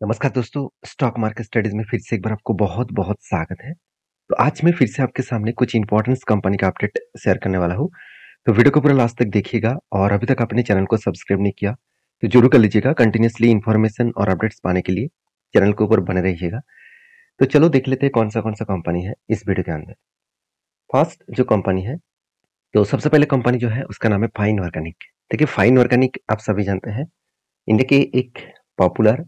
नमस्कार दोस्तों, stock market studies में फिर से एक बार आपको बहुत-बहुत स्वागत है। तो आज मैं फिर से आपके सामने कुछ इंपॉर्टेंट कंपनी का अपडेट शेयर करने वाला हूँ। तो वीडियो को पूरा लास्ट तक देखिएगा और अभी तक आपने चैनल को सब्सक्राइब नहीं किया, तो ज़रूर कर लीजिएगा। कंटिन्यूअसली इन्फॉर्मेशन और अपडेट्स पाने के लिए चैनल के ऊपर बने रहिएगा। तो चलो देख लेते हैं कौन सा कंपनी है इस वीडियो के अंदर। फर्स्ट जो कंपनी है, तो सबसे पहले कंपनी जो है उसका नाम है फाइन ऑर्गेनिक। देखिए फाइन ऑर्गेनिक आप सभी जानते हैं, इंडिया की एक पॉपुलर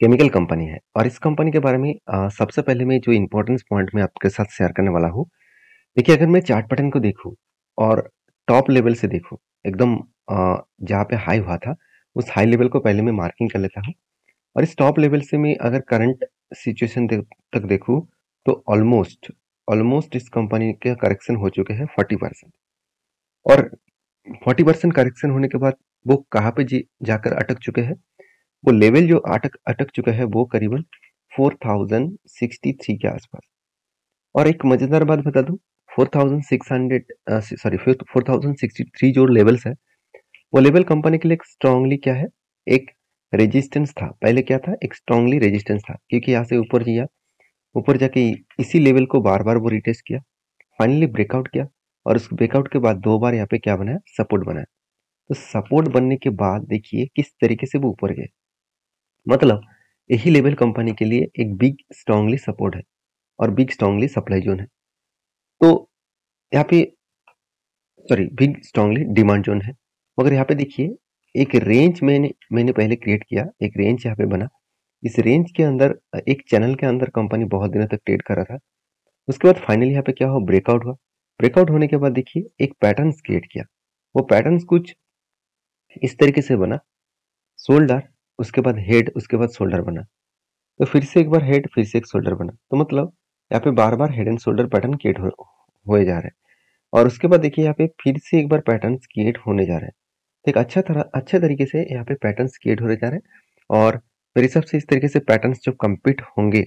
केमिकल कंपनी है और इस कंपनी के बारे में सबसे पहले मैं जो इम्पोर्टेंस पॉइंट मैं आपके साथ शेयर करने वाला हूँ। देखिए अगर मैं चार्ट पैटर्न को देखूँ और टॉप लेवल से देखूँ, एकदम जहाँ पे हाई हुआ था उस हाई लेवल को पहले मैं मार्किंग कर लेता हूँ और इस टॉप लेवल से मैं अगर करंट सिचुएशन तक देखूँ तो ऑलमोस्ट ऑलमोस्ट इस कंपनी के करेक्शन हो चुके हैं 40%। और 40% करेक्शन होने के बाद वो कहाँ पे जाकर अटक चुके हैं, वो लेवल जो अटक अटक चुका है वो करीबन 4063 के आसपास। और एक मजेदार बात बता दूं, 4600 सॉरी 4063 जो लेवल्स है, वो लेवल कंपनी के लिए स्ट्रांगली क्या है, एक रेजिस्टेंस था। पहले क्या था, एक स्ट्रांगली रेजिस्टेंस था, क्योंकि यहाँ से ऊपर जाके इसी लेवल को बार बार वो रिटेस्ट किया, फाइनली ब्रेकआउट किया और उस ब्रेकआउट के बाद दो बार यहाँ पे क्या बनाया, सपोर्ट बनाया। तो सपोर्ट बनने के बाद देखिए किस तरीके से वो ऊपर गए, मतलब यही लेवल कंपनी के लिए एक बिग स्ट्रांगली सपोर्ट है और बिग स्ट्रांगली सप्लाई जोन है। तो यहाँ पे sorry big strongly demand zone है। मगर यहाँ पे देखिए एक रेंज मैंने पहले क्रिएट किया, एक रेंज यहाँ पे बना। इस रेंज के अंदर एक चैनल के अंदर कंपनी बहुत दिनों तक ट्रेड कर रहा था। उसके बाद फाइनली यहाँ पे क्या हुआ, ब्रेकआउट हुआ। ब्रेकआउट होने के बाद देखिए एक पैटर्न क्रिएट किया। वो पैटर्न कुछ इस तरीके से बना, शोल्डर, उसके बाद हेड, उसके बाद शोल्डर बना। तो फिर से एक बार हेड, फिर से एक शोल्डर बना। तो मतलब यहाँ पे बार बार head and shoulder pattern create हुए जा रहे हैं। और उसके बाद देखिए यहाँ पे फिर से एक बार पैटर्न क्रिएट होने जा रहे हैं। तो एक अच्छे तरीके से यहाँ पे पैटर्न क्रिएट होने जा रहे हैं। और मेरे हिसाब से इस तरीके से पैटर्न जब कंप्लीट होंगे,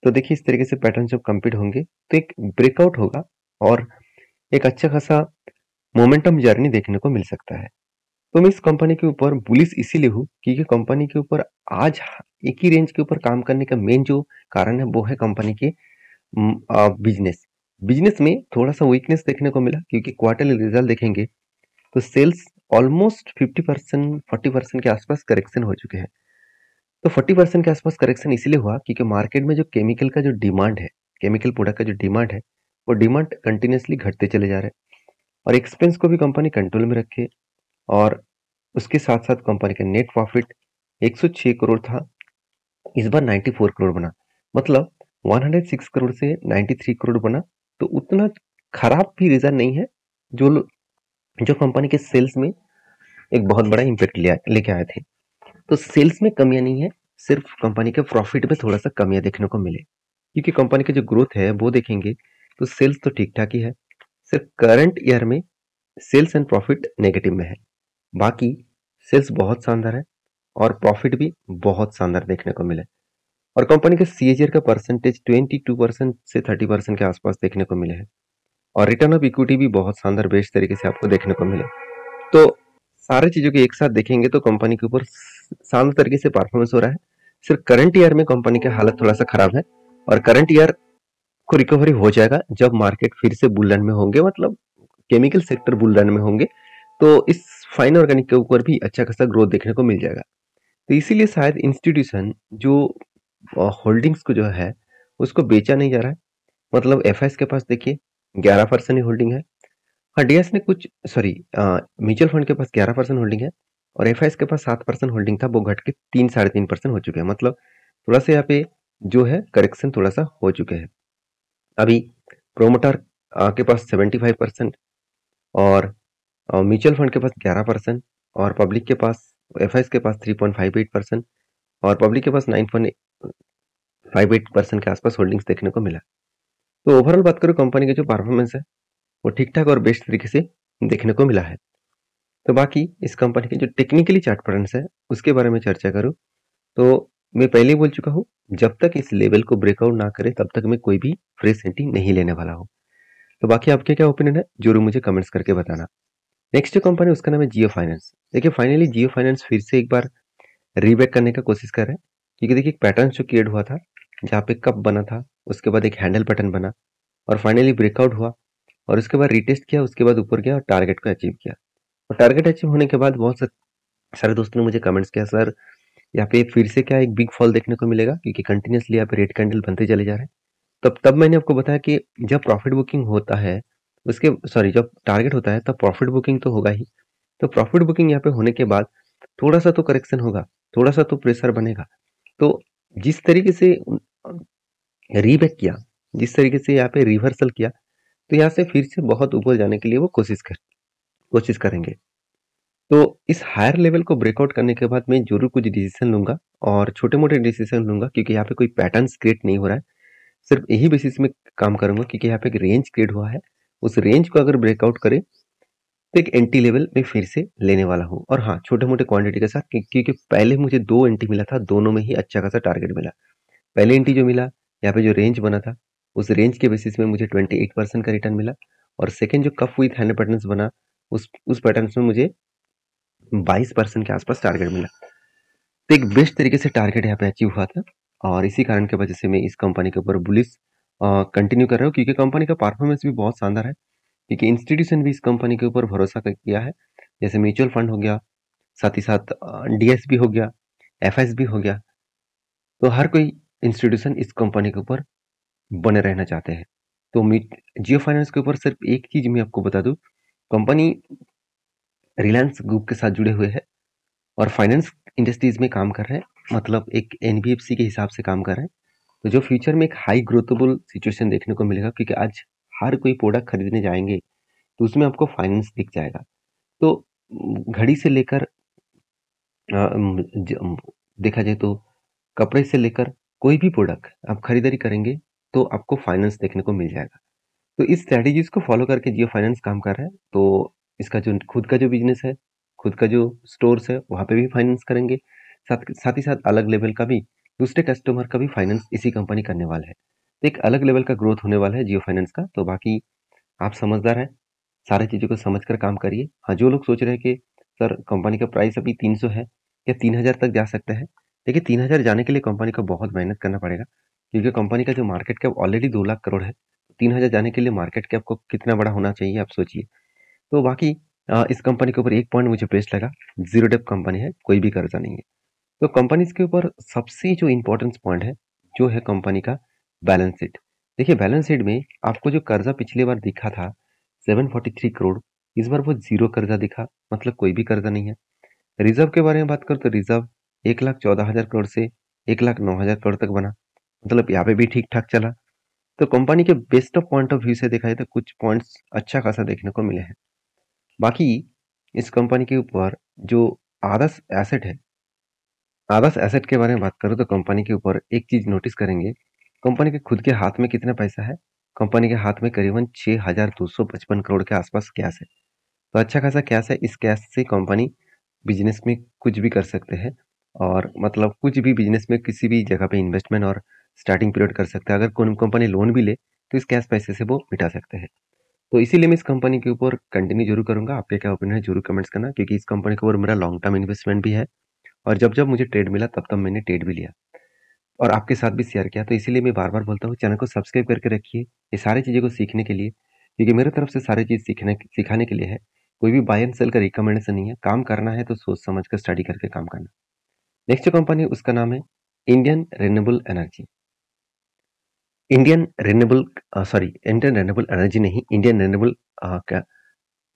तो देखिए इस तरीके से पैटर्न जब कंप्लीट होंगे तो एक ब्रेकआउट होगा और एक अच्छा खासा मोमेंटम जर्नी देखने को मिल सकता है। तो मैं इस कंपनी के ऊपर बुलिश इसीलिए हूँ क्योंकि कंपनी के ऊपर आज एक ही रेंज के ऊपर काम करने का मेन जो कारण है वो है कंपनी के बिजनेस। बिजनेस में थोड़ा सा वीकनेस देखने को मिला क्योंकि क्वार्टरली रिजल्ट देखेंगे तो सेल्स ऑलमोस्ट 50% 40% के आसपास करेक्शन हो चुके हैं। तो 40% के आसपास करेक्शन इसलिए हुआ क्योंकि मार्केट में जो केमिकल का जो डिमांड है, केमिकल प्रोडक्ट का जो डिमांड है, वो डिमांड कंटिन्यूसली घटते चले जा रहे हैं और एक्सपेंस को भी कंपनी कंट्रोल में रखे। और उसके साथ साथ कंपनी का नेट प्रॉफिट 106 करोड़ था, इस बार 94 करोड़ बना। मतलब 106 करोड़ से 93 करोड़ बना। तो उतना खराब भी रिजल्ट नहीं है जो जो कंपनी के सेल्स में एक बहुत बड़ा इम्पैक्ट लेके आए थे। तो सेल्स में कमियां नहीं है, सिर्फ कंपनी के प्रॉफिट में थोड़ा सा कमियां देखने को मिले, क्योंकि कंपनी की जो ग्रोथ है वो देखेंगे तो सेल्स तो ठीक ठाक ही है। सिर्फ करंट ईयर में सेल्स एंड प्रॉफिट नेगेटिव में है, बाकी सेल्स बहुत शानदार है और प्रॉफिट भी बहुत शानदार देखने को मिले। और कंपनी के सीएजीआर का परसेंटेज 22% से 30% के आसपास देखने को मिले हैं और रिटर्न ऑफ इक्विटी भी बहुत शानदार बेस्ट तरीके से आपको देखने को मिले। तो सारी चीजों के एक साथ देखेंगे तो कंपनी के ऊपर शानदार तरीके से परफॉर्मेंस हो रहा है। सिर्फ करंट ईयर में कंपनी की हालत थोड़ा सा खराब है और करंट ईयर को रिकवरी हो जाएगा जब मार्केट फिर से बुल रन में होंगे, मतलब केमिकल सेक्टर बुल रन में होंगे, तो इस फाइन ऑर्गेनिक के ऊपर भी अच्छा खासा ग्रोथ देखने को मिल जाएगा। तो इसीलिए शायद इंस्टीट्यूशन जो होल्डिंग्स को जो है उसको बेचा नहीं जा रहा है। मतलब एफआईएस के पास देखिए 11% ही होल्डिंग है। हाँ, डीएस ने कुछ सॉरी म्यूचुअल फंड के पास 11% होल्डिंग है और एफआईएस के पास 7% होल्डिंग था, वो घट के 3-3.5% हो चुके हैं। मतलब थोड़ा सा यहाँ पे जो है करेक्शन थोड़ा सा हो चुके हैं। अभी प्रोमोटर के पास 75% और म्यूचुअल फंड के पास 11% और पब्लिक के पास एफआईएस के पास 3.58% और पब्लिक के पास 9.58% के आसपास होल्डिंग्स देखने को मिला। तो ओवरऑल बात करूँ कंपनी की जो परफॉर्मेंस है वो ठीक ठाक और बेस्ट तरीके से देखने को मिला है। तो बाकी इस कंपनी के जो टेक्निकली चार्ट पैटर्न्स है उसके बारे में चर्चा करूँ तो मैं पहले ही बोल चुका हूँ, जब तक इस लेवल को ब्रेकआउट ना करे तब तक मैं कोई भी फ्रेश एंट्री नहीं लेने वाला हूँ। तो बाकी आपके क्या ओपिनियन है जरूर मुझे कमेंट्स करके बताना। नेक्स्ट जो कंपनी उसका नाम है जियो फाइनेंस। देखिए फाइनली जियो फाइनेंस फिर से एक बार रीबैक करने का कोशिश कर रहे हैं। क्योंकि देखिए एक पैटर्न जो क्रिएट हुआ था, जहाँ पे कप बना था, उसके बाद एक हैंडल पैटर्न बना और फाइनली ब्रेकआउट हुआ और उसके बाद रीटेस्ट किया, उसके बाद ऊपर गया और टारगेट को अचीव किया। और टारगेट अचीव होने के बाद बहुत सारे दोस्तों ने मुझे कमेंट्स किया, सर यहाँ पे फिर से क्या एक बिग फॉल देखने को मिलेगा, क्योंकि कंटिन्यूअसली यहाँ पे रेड कैंडल बनते चले जा रहे हैं। तब मैंने आपको बताया कि जब प्रॉफिट बुकिंग होता है, उसके सॉरी जब टारगेट होता है तब प्रॉफिट बुकिंग तो होगा ही। तो प्रॉफिट बुकिंग यहाँ पे होने के बाद थोड़ा सा तो करेक्शन होगा, थोड़ा सा तो प्रेशर बनेगा। तो जिस तरीके से रीबैक किया, जिस तरीके से यहाँ पे रिवर्सल किया, तो यहाँ से फिर से बहुत ऊपर जाने के लिए वो कोशिश करेंगे। तो इस हायर लेवल को ब्रेकआउट करने के बाद मैं जरूर कुछ डिसीजन लूंगा और छोटे मोटे डिसीजन लूंगा, क्योंकि यहाँ पे कोई पैटर्न क्रिएट नहीं हो रहा है। सिर्फ यही बेसिस में काम करूंगा, क्योंकि यहाँ पे एक रेंज क्रिएट हुआ है। उस रेंज को अगर ब्रेकआउट करे तो एक एंटी लेवल में फिर से लेने वाला हूँ। और हाँ, छोटे मोटे क्वांटिटी के साथ, क्योंकि पहले मुझे 2 एंटी मिला था, दोनों में ही अच्छा खासा टारगेट मिला। पहले एंटी जो मिला, यहाँ पे जो रेंज बना था, उस रेंज के बेसिस में मुझे 28% का रिटर्न मिला। और सेकंड जो कप विथ हैंड पैटर्न्स बना, उस पैटर्न्स में मुझे 22% के आसपास टारगेट मिला। तो एक बेस्ट तरीके से टारगेट यहाँ पे अचीव हुआ था और इसी कारण की वजह से मैं इस कंपनी के ऊपर बुलिश कंटिन्यू कर रहा हूँ, क्योंकि कंपनी का परफॉर्मेंस भी बहुत शानदार है। क्योंकि इंस्टीट्यूशन भी इस कंपनी के ऊपर भरोसा किया है, जैसे म्यूचुअल फंड हो गया, साथ ही साथ डीएसबी हो गया, एफएसबी हो गया। तो हर कोई इंस्टीट्यूशन इस कंपनी के ऊपर बने रहना चाहते हैं। तो जियो फाइनेंस के ऊपर सिर्फ एक चीज मैं आपको बता दूं, कंपनी रिलायंस ग्रुप के साथ जुड़े हुए हैं और फाइनेंस इंडस्ट्रीज में काम कर रहे हैं, मतलब एक एनबीएफसी के हिसाब से काम कर रहे हैं। तो जो फ्यूचर में एक हाई ग्रोथेबल सिचुएशन देखने को मिलेगा, क्योंकि आज हर कोई प्रोडक्ट खरीदने जाएंगे तो उसमें आपको फाइनेंस दिख जाएगा। तो घड़ी से लेकर देखा जाए तो कपड़े से लेकर कोई भी प्रोडक्ट आप खरीदारी करेंगे तो आपको फाइनेंस देखने को मिल जाएगा। तो इस स्ट्रेटेजीज को फॉलो करके जियो फाइनेंस काम कर रहा है। तो इसका जो खुद का जो बिजनेस है, खुद का जो स्टोर्स है, वहाँ पे भी फाइनेंस करेंगे। साथ ही साथ अलग लेवल का भी दूसरे कस्टमर का भी फाइनेंस इसी कंपनी करने वाला है। तो एक अलग लेवल का ग्रोथ होने वाला है जियो फाइनेंस का। तो बाकी आप समझदार हैं, सारी चीज़ों को समझ कर काम करिए। हाँ, जो लोग सोच रहे हैं कि सर कंपनी का प्राइस अभी 300 है या 3000 तक जा सकता है, देखिए 3000 जाने के लिए कंपनी को बहुत मेहनत करना पड़ेगा, क्योंकि कंपनी का जो market cap already 2 lakh crore है। 3000 जाने के लिए मार्केट कैप को कितना बड़ा होना चाहिए आप सोचिए। तो बाकी इस कंपनी के ऊपर एक पॉइंट मुझे बेस्ट लगा, जीरो डेप कंपनी है, कोई भी कर्जा नहीं है। तो कंपनीज के ऊपर सबसे जो इम्पोर्टेंस पॉइंट है, जो है कंपनी का बैलेंस शीट। देखिए बैलेंस शीट में आपको जो कर्जा पिछली बार दिखा था 743 करोड़, इस बार वो जीरो कर्जा दिखा, मतलब कोई भी कर्जा नहीं है। रिजर्व के बारे में बात करो तो रिजर्व 1,14,000 करोड़ से 1,09,000 करोड़ तक बना, मतलब यहाँ पे भी ठीक ठाक चला। तो कंपनी के best of point of view से देखा जाए तो कुछ पॉइंट्स अच्छा खासा देखने को मिले हैं। बाकी इस कंपनी के ऊपर जो आदर्श एसेट है, आदर्श एसेट के बारे में बात करूँ तो कंपनी के ऊपर एक चीज नोटिस करेंगे, कंपनी के खुद के हाथ में कितना पैसा है। कंपनी के हाथ में करीबन 6,255 करोड़ के आसपास कैश है। तो अच्छा खासा कैश है, इस कैश से कंपनी बिजनेस में कुछ भी कर सकते हैं, और मतलब कुछ भी बिजनेस में किसी भी जगह पे इन्वेस्टमेंट और स्टार्टिंग पीरियड कर सकते हैं। अगर कोई कंपनी लोन भी ले तो इस कैश पैसे से वो मिटा सकते हैं। तो इसीलिए मैं इस कंपनी के ऊपर कंटिन्यू जरूर करूंगा। आपके क्या ओपिनियन है जरूर कमेंट्स करना, क्योंकि इस कंपनी के ऊपर मेरा लॉन्ग टर्म इन्वेस्टमेंट भी है और जब जब मुझे ट्रेड मिला तब तब मैंने ट्रेड भी लिया और आपके साथ भी शेयर किया। तो इसीलिए मैं बार बार बोलता हूँ चैनल को सब्सक्राइब करके रखिए, ये सारी चीज़ों को सीखने के लिए, क्योंकि मेरे तरफ से सारी चीज़ सिखाने के लिए है। कोई भी बाय एंड सेल का रिकमेंडेशन नहीं है, काम करना है तो सोच समझ कर स्टडी करके काम करना। नेक्स्ट जो कंपनी उसका नाम है Indian renewable energy. Indian renewable energy नहीं, इंडियन रिन्यूएबल क्या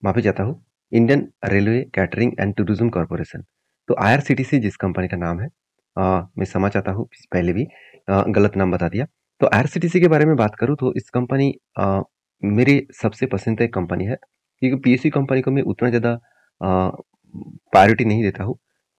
माफी चाहता हूँ, Indian railway catering and tourism corporation. तो आईआरसीटीसी जिस कंपनी का नाम है, मैं समझ चाहता हूँ पहले भी गलत नाम बता दिया। तो आईआरसीटीसी के बारे में बात करूँ तो इस कंपनी मेरी सबसे पसंदीदा कंपनी है, क्योंकि पीएसयू कंपनी को मैं उतना ज़्यादा प्रायोरिटी नहीं देता हूँ।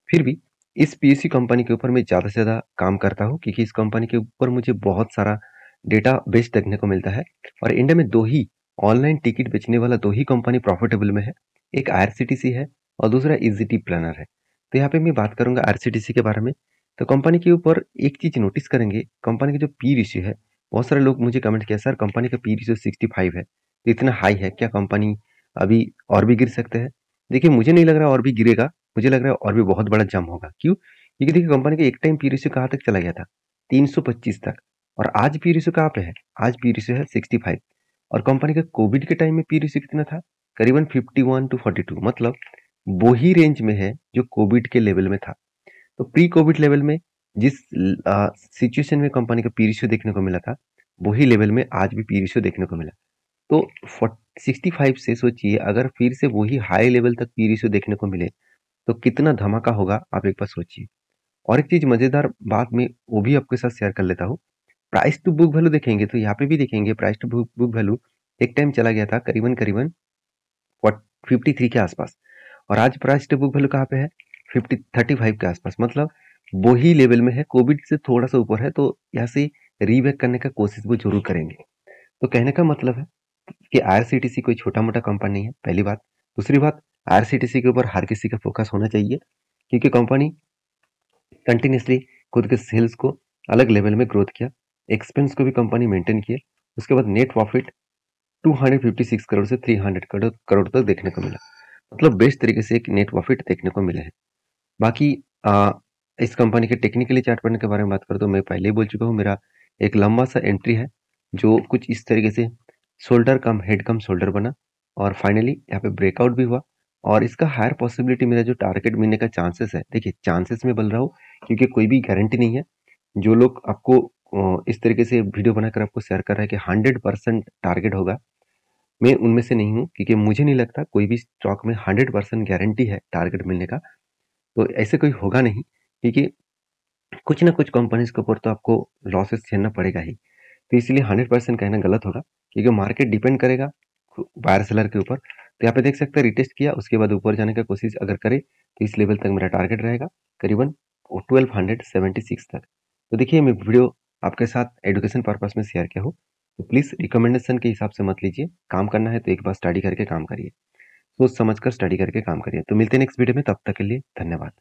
फिर भी इस पीएसयू कंपनी के ऊपर मैं ज़्यादा से ज़्यादा काम करता हूँ, क्योंकि इस कंपनी के ऊपर मुझे बहुत सारा डेटा बेस देखने को मिलता है। और इंडिया में दो ही ऑनलाइन टिकट बेचने वाला दो ही कंपनी प्रॉफिटेबल में है, एक आईआरसीटीसी है और दूसरा इजीटी प्लानर है। तो यहाँ पे मैं बात करूंगा आईआरसीटीसी के बारे में। तो कंपनी के ऊपर एक चीज नोटिस करेंगे, कंपनी का जो पी रेशियो है, बहुत सारे लोग मुझे कमेंट किया सर कंपनी का पी रेशियो 65 है, तो इतना हाई है क्या, कंपनी अभी और भी गिर सकते हैं। देखिए मुझे नहीं लग रहा और भी गिरेगा, मुझे लग रहा है और भी बहुत बड़ा जंप होगा। क्यों? क्योंकि देखिए कंपनी का एक टाइम पी रेशियो कहाँ तक चला गया था, 325 तक, और आज पी रेशियो कहाँ पे है, आज पी रेशियो है 65। और कंपनी का कोविड के टाइम में पी रेशियो कितना था, करीबन 51 to 42, मतलब वही रेंज में है जो कोविड के लेवल में था। तो प्री कोविड लेवल में जिस सिचुएशन में कंपनी का पी रेशियो देखने को मिला था, वही लेवल में आज भी पी रेशियो देखने को मिला। तो 65 से सोचिए, अगर फिर से वही हाई लेवल तक पी रेशियो देखने को मिले तो कितना धमाका होगा, आप एक बार सोचिए। और एक चीज मजेदार बात में वो भी आपके साथ शेयर कर लेता हूँ। प्राइस टू बुक वैल्यू देखेंगे तो यहाँ पे भी देखेंगे प्राइस टू बुक वैल्यू एक टाइम चला गया था करीबन करीबन 53 के आसपास, और आज प्राइस टू बुक वैल्यू कहाँ पे है, 35 के आसपास, मतलब वही लेवल में है, कोविड से थोड़ा सा ऊपर है। तो यहाँ से रीबैक करने का कोशिश वो जरूर करेंगे। तो कहने का मतलब है कि आईआरसीटीसी कोई छोटा मोटा कंपनी नहीं है, पहली बात। दूसरी बात, आईआरसीटीसी के ऊपर हर किसी का फोकस होना चाहिए, क्योंकि कंपनी कंटिन्यूसली खुद के सेल्स को अलग लेवल में ग्रोथ किया, एक्सपेंस को भी कंपनी मेंटेन किया। उसके बाद नेट प्रॉफिट 256 करोड़ से 300 करोड़ तक देखने को मिला, मतलब बेस्ट तरीके से एक नेट प्रॉफिट देखने को मिले हैं। बाकी इस कंपनी के टेक्निकली चार्ट पढ़ने के बारे में बात करूँ तो मैं पहले ही बोल चुका हूँ, मेरा एक लंबा सा एंट्री है जो कुछ इस तरीके से शोल्डर कम हेड कम शोल्डर बना, और फाइनली यहाँ पे ब्रेकआउट भी हुआ, और इसका हायर पॉसिबिलिटी मेरा जो टारगेट मिलने का चांसेस है, देखिए चांसेस में बोल रहा हूँ क्योंकि कोई भी गारंटी नहीं है। जो लोग आपको इस तरीके से वीडियो बनाकर आपको शेयर कर रहा है कि 100% टारगेट होगा, मैं उनमें से नहीं हूँ, क्योंकि मुझे नहीं लगता कोई भी स्टॉक में 100% गारंटी है टारगेट मिलने का। तो ऐसे कोई होगा नहीं, क्योंकि कुछ ना कुछ कंपनीज के ऊपर तो आपको लॉसेस झेलना पड़ेगा ही। तो इसलिए 100% कहना गलत होगा, क्योंकि मार्केट डिपेंड करेगा बायर सेलर के ऊपर। तो यहाँ पे देख सकते हैं रिटेस्ट किया, उसके बाद ऊपर जाने का कोशिश अगर करे तो इस लेवल तक मेरा टारगेट रहेगा करीबन 1276 तक। तो देखिए मैं वीडियो आपके साथ एजुकेशन पर्पज में शेयर किया हूँ, तो प्लीज़ रिकमेंडेशन के हिसाब से मत लीजिए। काम करना है तो एक बार स्टडी करके काम करिए, सोच समझ कर स्टडी करके काम करिए। तो मिलते हैं नेक्स्ट वीडियो में, तब तक के लिए धन्यवाद।